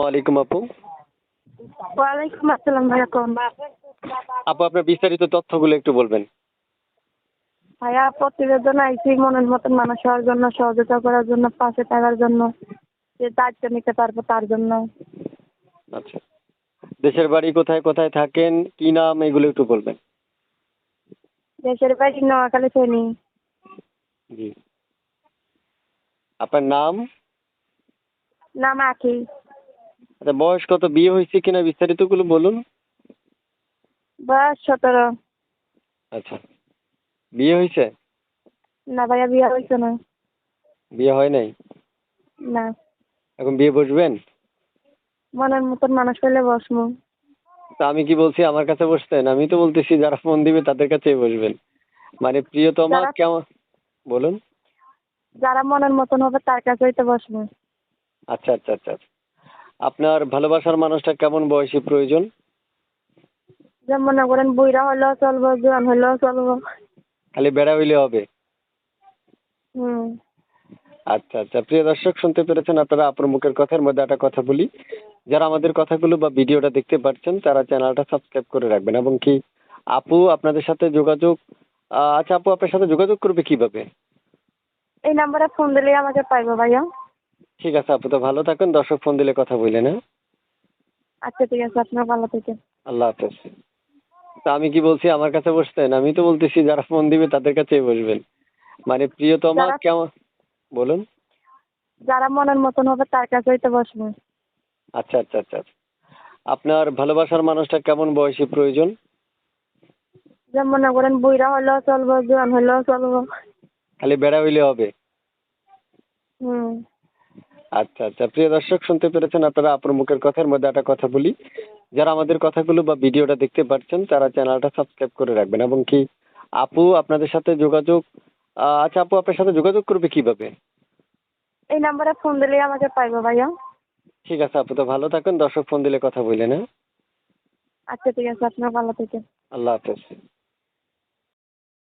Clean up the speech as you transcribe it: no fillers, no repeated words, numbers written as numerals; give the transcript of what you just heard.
ওয়ালাইকুম আপু। ওয়ালাইকুম আসসালাম ভাইয়া, কোন আপু আপনার বিস্তারিত তথ্যগুলো একটু বলবেন। ভাইয়া? প্রতিবেদন আইছি মনের মতন মানুষ হওয়ার জন্য, সহযোগিতা করার জন্য, পাশে থাকার জন্য, যে দায়িত্ব নিতে পারবো তার জন্য। আচ্ছা, দেশের বাড়ি কোথায় কোথায় থাকেন, কি নাম, এগুলো একটু বলবেন। দেশের বাড়ি নোয়াখালী ফেনী। জি। আপনার নাম? নাম আঁকি। আচ্ছা, বয়স কত, বিয়ে হয়েছে কিনা বিস্তারিতগুলো বলুন। বয়স 17। আচ্ছা, বিয়ে হয়েছে? না ভাইয়া, বিয়ে হয়েছে না। বিয়ে হয় নাই? না। এখন বিয়ে বসবেন? মনের মতন মানুষ পেলে বসমু। তা আমি কি বলছি আমার কাছে বসতেন? আমি তো বলতেছি যারা ফোন দিবে তাদের কাছেই বসবেন। মানে প্রিয়তমা যারা কেমন, বলুন। যারা মনের মতন হবে তার কাছে হইতে বসমু। আচ্ছা আচ্ছা আচ্ছা আচ্ছা। আপনার ভালোবাসার মানুষটা কেমন বয়সী প্রয়োজন? যে মনে করেন বুইরা হলেও চলবো, জোয়ান হলেও চলবো। খালি বেড়া হইলে হবে? হুম। আচ্ছা আচ্ছা, প্রিয় দর্শক শুনতে পেরেছেন আপনারা আপুর মুখের কথার মধ্যে একটা কথা বলি। যারা আমাদের কথাগুলো বা ভিডিওটা দেখতে পাচ্ছেন তারা চ্যানেলটা সাবস্ক্রাইব করে রাখবেন, এবং কি আপু আপনাদের সাথে যোগাযোগ, আচ্ছা আপু আপনার সাথে যোগাযোগ করবে কিভাবে? এই নাম্বারে ফোন দিলেই আমাকে পাইবো ভাইয়া। ঠিক আছে আপু, তো ভালো থাকেন, দর্শক ফোন দিলে কথা বললেন, হ্যাঁ। আচ্ছা ঠিক আছে, আপনার ভালো থেকে। আল্লাহ হাফেজ। তা আমি কি বলছি আমার কাছে বসতেন? আমি তো বলতেছি যারা ফোন দিবে তাদের কাছেই বসবেন। মানে প্রিয়তমা যারা কেমন, বলুন। যারা মনের মতন হবে তার কাছে হইতে বসমু। আচ্ছা আচ্ছা আচ্ছা আচ্ছা। আপনার ভালোবাসার মানুষটা কেমন বয়সী প্রয়োজন? যে মনে করেন বুইরা হলেও চলবো, জোয়ান হলেও চলবো। খালি বেড়া হইলে হবে? হুম। আচ্ছা আচ্ছা, প্রিয় দর্শক শুনতে পেরেছেন আপনারা আপুর মুখের কথার মধ্যে একটা কথা বলি। যারা আমাদের কথাগুলো বা ভিডিওটা দেখতে পাচ্ছেন তারা চ্যানেলটা সাবস্ক্রাইব করে রাখবেন, এবং কি আপু আপনাদের সাথে যোগাযোগ, আচ্ছা আপু আপনার সাথে যোগাযোগ করবে কিভাবে? এই নাম্বারে ফোন দিলেই আমাকে পাইবো ভাইয়া। ঠিক আছে আপু, তো ভালো থাকেন, দর্শক ফোন দিলে কথা বললেন, হ্যাঁ। আচ্ছা ঠিক আছে, আপনার ভালো থেকে। আল্লাহ হাফেজ।